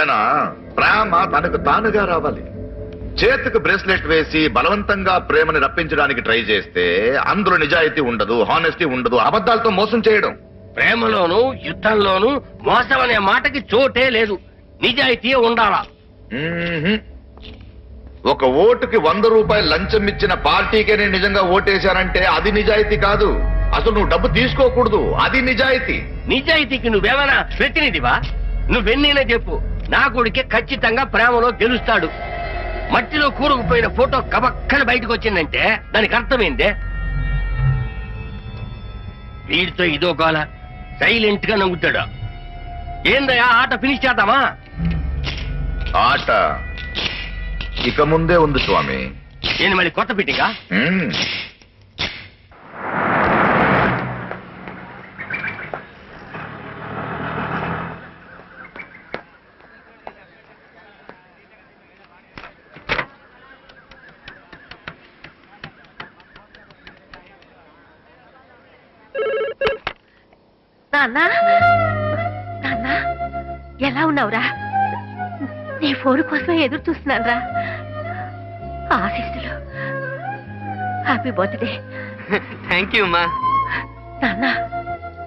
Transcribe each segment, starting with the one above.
ఎప్పుడైనా ప్రేమ తనకు తానుగా రావాలి. చేతికి బ్రేస్లెట్ వేసి బలవంతంగా ప్రేమని రప్పించడానికి ట్రై చేస్తే అందులో నిజాయితీ ఉండదు, హానెస్టీ ఉండదు, అబద్ధాలతో మోసం చేయడం. ప్రేమలోను యుద్ధంలోను మోసం అనే మాటకి చోటే లేదు, నిజాయితీ ఉండాలా. ఒక ఓటుకి 100 రూపాయలు లంచం ఇచ్చిన పార్టీకే నేను నిజంగా ఓటేశానంటే అది నిజాయితీ కాదు. అసలు నువ్వు డబ్బు తీసుకోకూడదు, అది నిజాయితీ. నిజాయితీకి నువ్వేమైనా ప్రతినిధివా? నువ్వెన్నైనా చెప్పు, నా కొడుకే ఖచ్చితంగా ప్రేమలో గెలుస్తాడు. మట్టిలో కూరుకుపోయిన ఫోటో కబక్కన బయటకు వచ్చిందంటే దానికి అర్థమైందే. వీడితో ఇదో కాల సైలెంట్ గా నవ్వుతాడు. ఏందయ్యా, ఆట ఫినిష్ చేద్దామా? ఆట ఇక ముందే ఉంది స్వామి. నేను మళ్ళీ కొత్త పిట్టిగా నాన్నా, నాన్నా, ఎలా ఉన్నావురా? నీ ఫోన్ కోసం ఎదురు చూస్తున్నాను రా. ఆశీస్సులు. Happy birthday. థ్యాంక్ యూ అమ్మా. నాన్న,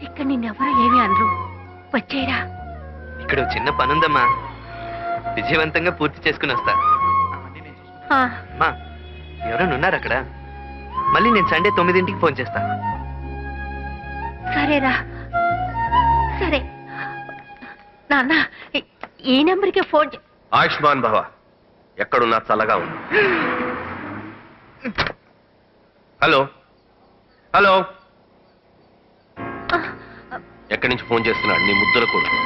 ఇక్కడ నిన్నెవరూ ఏమీ అనరు, వచ్చేయరా. ఇక్కడ చిన్న పనుందమ్మా, విజయవంతంగా పూర్తి చేసుకుని వస్తా. అమ్మా, ఎవరైనా ఉన్నారు అక్కడ? మళ్ళీ నేను సండే 9ంటికి ఫోన్ చేస్తా. సరేరా, సరే. నాన్న, ఈ నెంబర్కి ఫోన్. ఆయుష్మాన్ భవ. ఎక్కడున్నా చల్లగా ఉంది. హలో హలో, ఎక్కడి నుంచి ఫోన్ చేస్తున్నాడు? నీ ముద్దుల కొడుకు.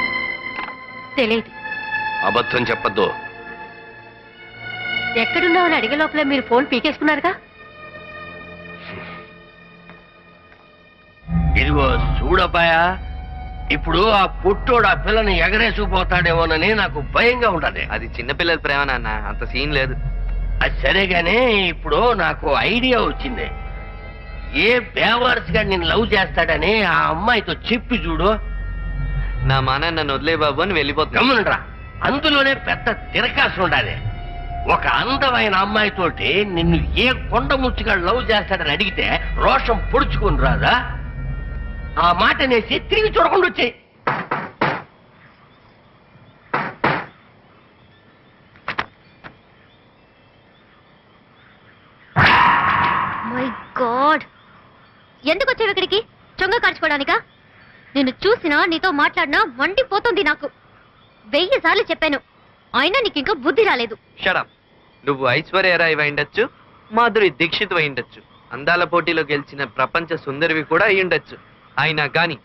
తెలియదు. అబద్ధం చెప్పద్దు. ఎక్కడున్నావు అని అడిగే లోపల మీరు ఫోన్ పీకేసుకున్నారుగా. ఇదిగో చూడపాయా, ఇప్పుడు ఆ పుట్టోడు ఆ పిల్లని ఎగరేసుకుపోతాడేమోనని నాకు భయంగా ఉంటది. అది చిన్నపిల్లల ప్రేమ నాన్న, అంత సీన్ లేదు. అది సరేగానే, ఇప్పుడు నాకు ఐడియా వచ్చింది. ఏ బేవర్స్ గా నేను లవ్ చేస్తాడని ఆ అమ్మాయితో చెప్పి చూడు. నా మాన నన్ను వదిలే బాబు అని వెళ్ళిపోతున్నా. గమనరా, అందులోనే పెద్ద తిరకాసు ఉండాలి. ఒక అందమైన అమ్మాయితోటి నిన్ను ఏ కొండ ముచ్చుగా లవ్ చేస్తాడని అడిగితే రోషం పొడుచుకుని రాదా? ఆ మాట నేసి తిరిగి చూడకుండా వచ్చాయి. మై గాడ్, ఎందుకు వచ్చావు ఇక్కడికి? చొంగ కార్చుకోవడానికా? నిన్ను చూసినా నీతో మాట్లాడినా మండిపోతుంది నాకు. 1000 సార్లు చెప్పాను, అయినా నీకు ఇంకా బుద్ధి రాలేదు. షడప్. నువ్వు ఐశ్వర్య రాయ్ అయిండొచ్చు, మాధురి దీక్షిత్ అయిండొచ్చు, అందాల పోటీలో గెలిచిన ప్రపంచ సుందరివి కూడా అయ్యుండొచ్చు. అయినా గాని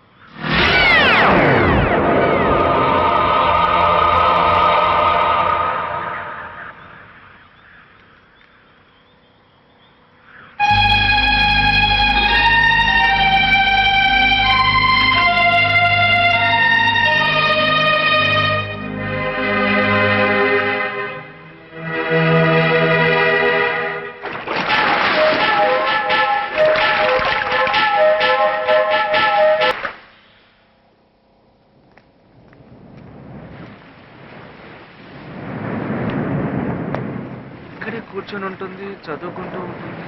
కూర్చొని ఉంటుంది, చదువుకుంటూ ఉంటుంది.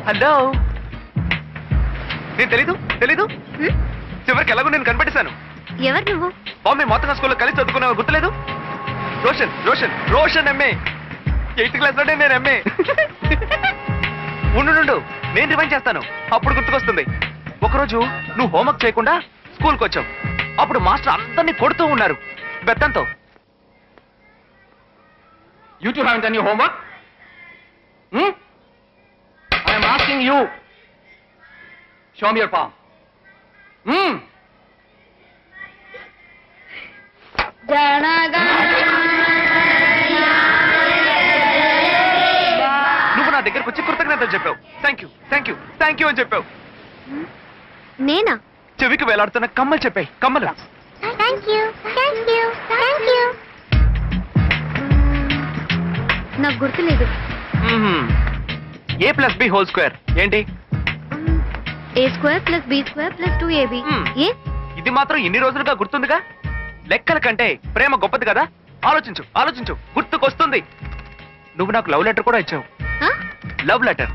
హలో, నేను తెలీదు. చివరికి ఎలాగో నేను కనిపెట్టేశాను. ఎవరు నువ్వు? బాంబే మొత్తం స్కూల్లో కలిసి చదువుకున్నావు, గుర్తులేదు? రోషన్ ఎంఏ. 8th క్లాస్ లోనే నేను ఎంఏ. ఉండు, నేను రివైండ్ చేస్తాను, అప్పుడు గుర్తుకొస్తుంది. ఒకరోజు నువ్వు హోంవర్క్ చేయకుండా స్కూల్కి వచ్చావు. అప్పుడు మాస్టర్ అందరినీ కొడుతూ ఉన్నారు బెత్తంతో. You two haven't done your homework? I am asking you. Show me your palm. నువ్వు నా దగ్గరకు వచ్చి కృతజ్ఞతలు చెప్పావు. థ్యాంక్ యూ అని చెప్పావు. నేనా? చెవికి వేలాడుతున్న కమ్మలు చెప్పాయి. కమ్మలు. నాకు గుర్తులేదు. A+B² ఏంటి? a² + b² + 2ab. ఏ ఇది మాత్రం ఎన్ని రోజులుగా గుర్తుందిగా. లెక్కల కంటే ప్రేమ గొప్పది కదా. ఆలోచించు ఆలోచించు, గుర్తుకొస్తుంది. నువ్వు నాకు లవ్ లెటర్ కూడా ఇచ్చావు. ఆ? Love letter.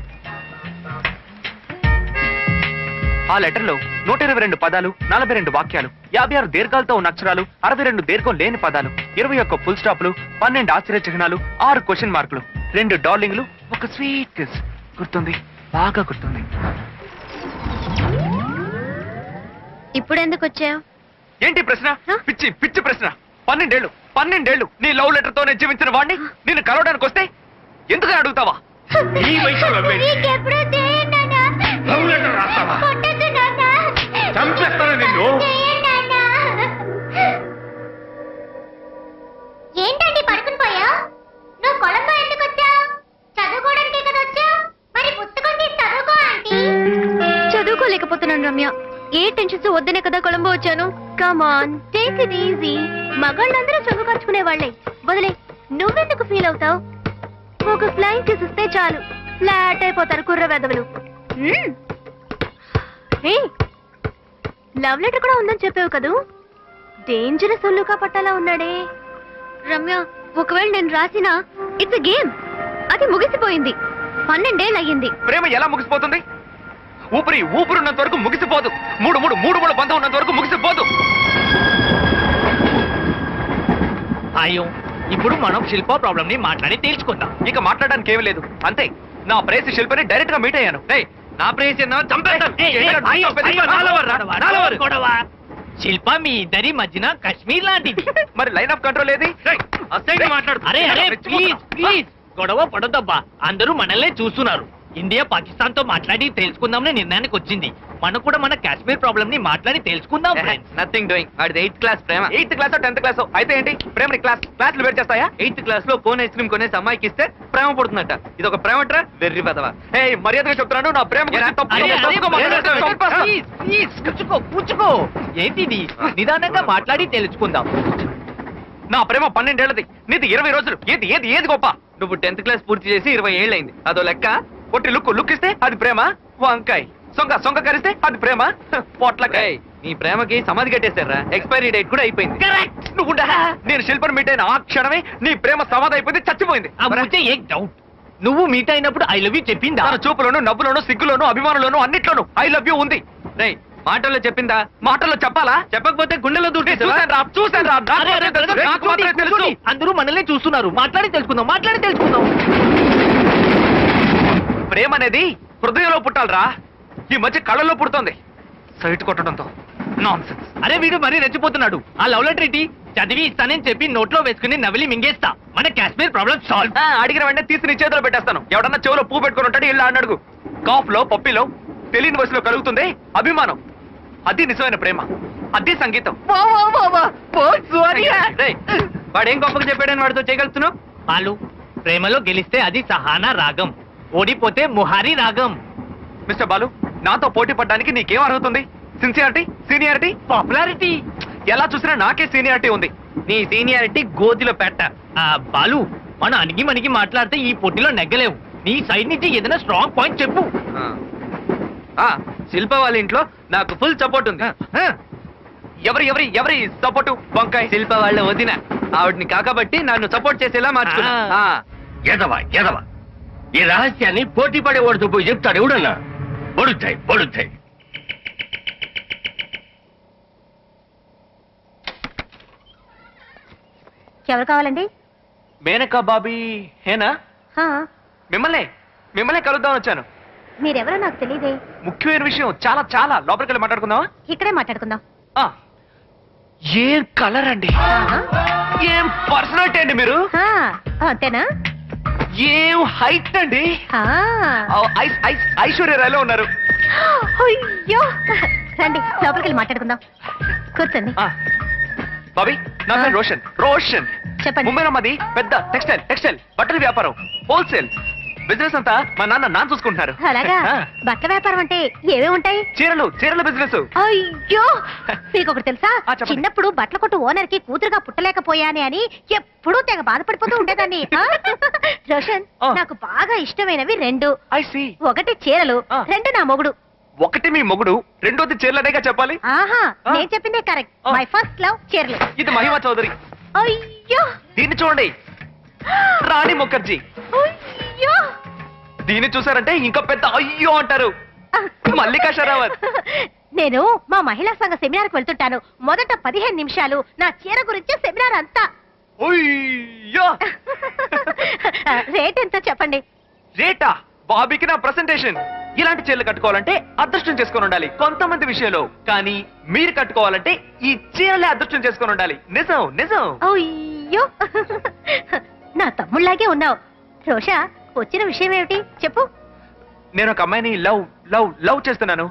ఆ లెటర్ లో 122 పదాలు, 42 వాక్యాలు, 56 దీర్ఘాలతో ఉన్న అక్షరాలు, 62 దీర్ఘం లేని పదాలు, 21 ఫుల్ స్టాప్లు, 12 ఆశ్చర్య చిహ్నాలు, 6 క్వశ్చన్ మార్కులు, 2 డార్లింగ్లు, ఒక స్వీట్ కిస్. గుర్తుంది, బాగా గుర్తుంది. ఇప్పుడు ఎందుకు వచ్చావు? ఏంటి ప్రశ్న? పిచ్చి పిచ్చి ప్రశ్న. 12 నీ లవ్ లెటర్ తోనే జీవించిన వాడిని నిన్ను కలవడానికి వస్తే ఎందుకని అడుగుతావా? ఈ వయసులో నీకెప్పుడు చేయను నాన్న. Love letter రాస్తావా? కొట్టొద్దు నాన్న. చంపేస్తాను నిన్ను. చేయను నాన్న. ఏంటండి పడుకుని పోయా? నువ్వు కొలంబో ఎందుకు వచ్చావు? చదువుకోవడానికి కదా వచ్చావు? మరి పుస్తకం తీసి చదువుకో ఆంటీ. చదువుకోలేకపోతున్నాను రమ్య. ఏ టెన్షన్స్ వద్దనే కదా కొలంబో వచ్చాను. Come on, take it easy. మగాళ్ళందరూ చదువు ఖర్చుకునే వాళ్ళే. వదిలే, నువ్వెందుకు ఫీల్ అవుతావు? ఒక ఫ్లైంగ్ కిస్ ఇస్తే చాలు ఫ్లాట్ అయిపోతారు కుర్ర వెదవులు. లవ్ లెటర్ కూడా ఉందని చెప్పావు కదూ. డేంజరస్ ఒళ్ళుగా పట్టాలా ఉన్నాడే. రమ్య, ఒకవేళ నేను రాసినా ఇట్స్ గేమ్. అది ముగిసిపోయింది. 12 ఏళ్ళు అయ్యింది. ప్రేమ ఎలా ముగిసిపోతుంది? ఊపిరున్నంత వరకు ముగిసిపోదు. మూడు బంధం ఉన్నంత వరకు ముగిసిపోదు. అయ్యో, ఇప్పుడు మనం శిల్ప ప్రాబ్లం ని మాట్లాడి తేల్చుకుందాం. ఇక మాట్లాడడానికి ఏమీ లేదు, అంతే. నా ప్రేయసి శిల్పని డైరెక్ట్ గా మీట్ అయ్యాను. నా ప్రేయసి శిల్ప మీ ఇద్దరి మధ్యన కాశ్మీర్ లాంటిది. మరి లైన్ ఆఫ్ కంట్రోల్ ఏది? అరే అరే ప్లీజ్ ప్లీజ్ గొడవ పడొద్దబ్బా. అందరూ మనల్నే చూస్తున్నారు. ఇండియా పాకిస్తాన్ తో మాట్లాడి తెలుసుకుందామని నిర్ణయానికి వచ్చింది. మనం కూడా మన కాశ్మీర్ ప్రాబ్లం ని మాట్లాడి తెలుసుకుందాం ఫ్రెండ్స్. Nothing doing. అది 8th క్లాస్ ప్రేమ. 8th క్లాస్ 10th క్లాస్ అయితే ఏంటి? ప్రేమని క్లాస్లు వేరు చేస్తాయా? 8th క్లాస్ లో కోన్ ఐస్ క్రీమ్ కొనేసి అమ్మాయికి ఇస్తే ప్రేమ పడుతుందట. ఇది ఒక ప్రేమట్రా? వెర్రి పదవా. హే, మర్యాదగా చెప్తున్నాను, నా ప్రేమ గురించి కూర్చుకో. ఏంటిది? నిదానంగా మాట్లాడి తెలుసుకుందాం. నా ప్రేమ 12 ఏళ్ళది, నీది 20 రోజులు. ఏది గొప్ప? నువ్వు 10th క్లాస్ పూర్తి చేసి 20 ఏళ్ళు అయింది. అదో లెక్క. కొట్టి లుక్ ఇస్తే అది ప్రేమ. వంకాయ్ సొంగ కరిస్తే అది ప్రేమ. పొట్లకాయ్. నీ ప్రేమకి సమాధి కట్టేశారా? ఎక్స్పైరీ డేట్ కూడా అయిపోయింది. నువ్వు నేను శిల్పని మీట్ అయిన ఆ క్షణమే నీ ప్రేమ సమాధి అయిపోయింది, చచ్చిపోయింది. నువ్వు మీట్ అయినప్పుడు ఐ లవ్ యూ చెప్పిందా? తన చూపులోను, నవ్వులోను, సిగ్గులోను, అభిమానులోను అన్నిట్లోనూ ఐ లవ్ యూ ఉంది. రేయ్, మాటల్లో చెప్పిందా? మాటల్లో చెప్పాలా? చెప్పకపోతే గుండెలో దూకి చూసాను రా. అందరూ మనల్ని చూస్తున్నారు. మాట్లాడి తెలుసుకుందాం. ప్రేమ అనేది హృదయంలో పుట్టాలరా. ఈ మధ్య కళ్ళల్లో పుడుతోంది సైట్ కొట్టడంతో. నాన్సెన్స్. అరే, వీడు మరీ రెచ్చిపోతున్నాడు. ఆ లవ్ లెటర్ ఏంటి? చదివి ఇస్తానని చెప్పి నోట్లో వేసుకుని నవిలి మింగేస్తా. మన కాశ్మీర్ ప్రాబ్లం సాల్వ్. అడిగిన వెంటనే తీసి నీ చేతిలో పెట్టేస్తాను. ఎవడన్నా చెవులో పువ్వు పెట్టుకుని ఉంటాడు, ఇలా అడుగు. కాఫ్ లో, పప్పిలో, తెలియని వయసులో కలుగుతుంది అభిమానం. అది నిజమైన ప్రేమ. అది సంగీతం. రేయ్, వాడేం గొప్పగా చెప్పాడని వాడితో చేయగలుగుతున్నావు? వాళ్ళు ప్రేమలో గెలిస్తే అది సహానా రాగం, ఓడిపోతే ముహారీ రాగం. మిస్టర్ బాలు, నాతో పోటీ పడడానికి నీకేం అర్హత ఉంది? Sincerity, seniority, popularity. ఎలా చూసినా నాకే సీనియారిటీ ఉంది. నీ సీనియారిటీ గోతిలో పెట్ట. బాలు, మనం అణిగి మాట్లాడితే ఈ పోటీలో నెగ్గలేవు. నీ సైడ్ నుంచి ఏదైనా స్ట్రాంగ్ పాయింట్ చెప్పు. శిల్ప వాళ్ళ ఇంట్లో నాకు ఫుల్ సపోర్ట్ ఉంది. ఎవరి సపోర్టు? వంకాయ. శిల్ప వాళ్ళ వదిన. ఆవిడ్ని కాకబట్టి నన్ను సపోర్ట్ చేసేలా మార్చుకున్నా. ఎదవా ఈ రహస్యాన్ని పోటీ పడేవాడితో పోయి చెప్తాడు ఎవడన్నా? పొడుతాయి. ఎవరు కావాలండి? మేనకా బాబీ హేనా? మిమ్మల్నే కలుద్దామని వచ్చాను. మీరెవరో నాకు తెలియదే. ముఖ్యమైన విషయం, చాలా లోపలికి వెళ్ళి మాట్లాడుకుందామా? ఇక్కడే మాట్లాడుకుందాం. ఏం కలర్ అండి, ఏం పర్సనాలిటీ అండి మీరు. అంతేనా? ఏం హైట్ అండి. ఐశ్వర్య రాయ్లో ఉన్నారు. అయ్యో, రండి లోపలికి వెళ్ళి మాట్లాడుకుందాం. కూర్చోండి. బాబీ, నా పేరు రోషన్. చెప్పండి. ముంబైలో మాది పెద్ద టెక్స్టైల్ బట్టల వ్యాపారం, హోల్సేల్ బిజినెస్ అంతా మా నాన్న చూసుకుంటున్నారు. అలాగా? బట్టల వ్యాపారం అంటే ఏవే ఉంటాయి? చీరల బిజినెస్. అయ్యో, మీకు ఒకటి తెలుసా? చెప్పండి. చిన్నప్పుడు బట్టల కొట్టు ఓనర్ కి కూతురుగా పుట్టలేకపోయానే అని ఎప్పుడూ తెగ బాధపడిపోతూ ఉండేదాన్ని. రోషన్, నాకు బాగా ఇష్టమైనవి 2. ఒకటి చీరలు, 2 నా మొగుడు. ఒకటి మీ మొగుడు, రెండోది చీరలనేగా చెప్పాలి. ఆహా ఆ? నేను చెప్పిందే కరెక్ట్. ఆ. మై ఫస్ట్ లవ్ చీరలు. ఇది మహిమా చౌదరి. అయ్యో దీన్ని చూడండి, రాణి ముఖర్జీ. అయ్యో దీన్ని చూసారంటే ఇంకా పెద్ద అయ్యో అంటారు, మల్లికా షరావత్. నేను మా మహిళా సంఘ సెమినార్ కు వెళ్తుంటాను. మొదట 15 నిమిషాలు నా చీర గురించి సెమినార్ అంతా. అయ్యో రేట్ ఎంత చెప్పండి. రేటా? బాబీకి నా ప్రెసెంటేషన్. ఇలాంటి చీరలు కట్టుకోవాలంటే అదృష్టం చేసుకొని ఉండాలి కొంతమంది విషయంలో, కానీ మీరు కట్టుకోవాలంటే ఈ చీరలే అదృష్టం చేసుకొని ఉండాలి. నిజం నిజం. అయ్యో నా తమ్ముళ్లాగే ఉన్నావు. రోషా వచ్చిన విషయం ఏమిటి చెప్పు. నేను ఒక అమ్మాయిని లవ్ లవ్ లవ్ చేస్తున్నాను.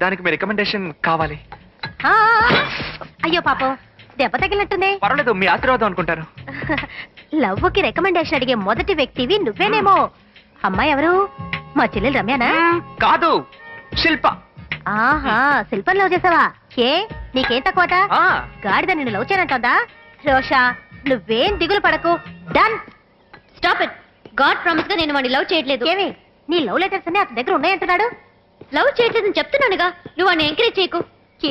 దానికి మీ రికమెండేషన్ కావాలి. ఆ, అయ్యో పాపం దెబ్బ తగిలినట్టుంది. పర్వాలేదు, మీ ఆశీర్వాదం అనుకుంటాను. లవ్వుకి రికమెండేషన్ అడిగే మొదటి వ్యక్తివి నువ్వేనేమో. అమ్మాయి ఎవరు? మా చెల్లెలు రమ్యానా? కాదు, శిల్ప. ఆహా శిల్పం లవ్ చేసావా? ఏ నీకేం తక్కువట? ఆ, గాడిద నిన్ను లవ్ చేయనంటుందా? రోషా నువ్వేం దిగులు పడకు. Done. Stop it. God promise గా నేను వాడిని లవ్ చేయట్లేదు. ఏమి నీ లవ్ లెటర్స్ అన్ని అతని దగ్గర ఉన్నాయంటున్నాడు. లవ్ చేయట్లేదని చెప్తున్నానుగా, నువ్వు వాడిని ఎంకరేజ్ చేయకు.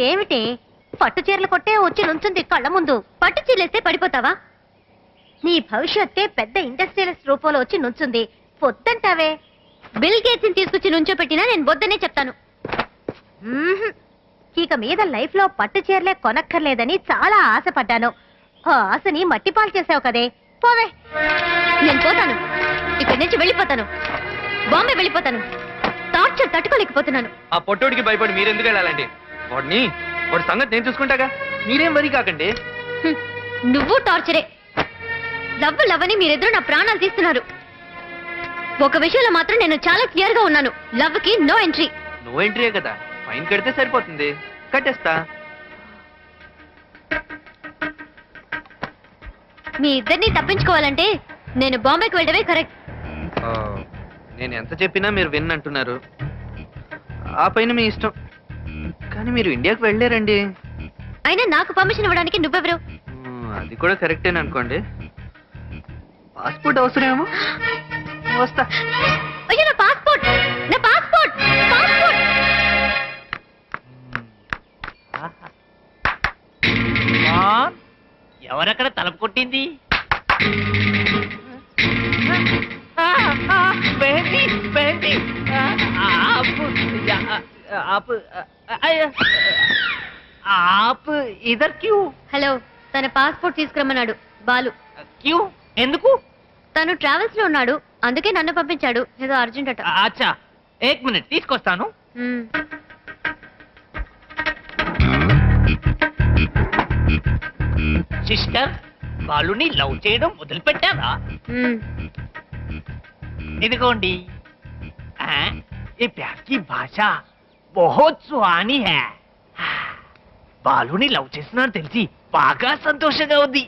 ఏమిటి పట్టు చీరలు కొట్టే వచ్చి నుంచుంది కళ్ళ ముందు. పట్టు చీరలేస్తే పడిపోతావా? నీ భవిష్యత్తే పెద్ద ఇండస్ట్రియలిస్ట్ రూపంలో వచ్చి నుంచుంది. పొద్దంటావే. బిల్ గేట్స్ ని తీసుకొచ్చి నుంచోపెట్టినా నేను వద్దనే చెప్తాను. మ్మ్హ్. ఇక మీద లైఫ్ లో పట్టు చీరలే కొనక్కర్లేదని చాలా ఆశపడ్డాను. ఆ ఆశని మట్టిపాలు చేసావు కదే. పోవే. నేను పోతాను. ఇక్కడి నుంచి వెళ్ళిపోతాను. బాంబే వెళ్ళిపోతాను. టార్చర్ తట్టుకోలేకపోతున్నాను. ఆ పొట్టోడికి భయపడి మీరెందుకు వెళ్ళాలండి? వాడి సంగతి నేను చూసుకుంటాగా, మీరేం వరి కాకండి. హ్మ్. నువ్వు టార్చరే. లవ్ లవ్ అని మీరిద్దరూ నా ప్రాణాలు తీస్తున్నారు. ఒక విషయంలో మాత్రం నేను చాలా క్లియర్ గా ఉన్నాను. లవ్ కి నో ఎంట్రీ. నో ఎంట్రీయే కదా, ఫైన్ కడితే సరిపోతుంది. కట్టేస్తా. మీ ఇద్దరిని తప్పించుకోవాలంటే నేను బాంబేకి వెళ్ళడమే కరెక్ట్. నేను ఎంత చెప్పినా మీరు విన్నంటున్నారు. ఆ పైన మీ ఇష్టం, కానీ మీరు ఇండియాకి వెళ్ళారండి. అయినా నాకు పర్మిషన్ ఇవ్వడానికి నువ్వెవరు? అది కూడా కరెక్టేనా అనుకోండి. పాస్పోర్ట్ అవసరమేమో. వస్తా. అయ్యో నా పాస్పోర్ట్, నా పాస్పోర్ట్, పాస్పోర్ట్. ఎవరక్కడ తలుపు కొట్టింది? ఇదర్ క్యూ? హలో, తన పాస్పోర్ట్ తీసుకురమ్మన్నాడు బాలు. క్యూ ఎందుకు? తను ట్రావెల్స్ లో ఉన్నాడు, అందుకే నన్ను పంపించాడు. ఏదో అర్జెంట్ అట. అచ్చా, ఏక్ మినిట్ తీసుకొస్తాను. మ్మ్. సిస్టర్, బాలుని లవ్ చేయడం మొదలుపెట్టారా? మ్మ్. ఇదిగోండి. ये प्यार की भाषा बहुत सुहानी है. బాలుని లవ్ చేస్తున్నాను తెలిసి బాగా సంతోషంగా ఉంది.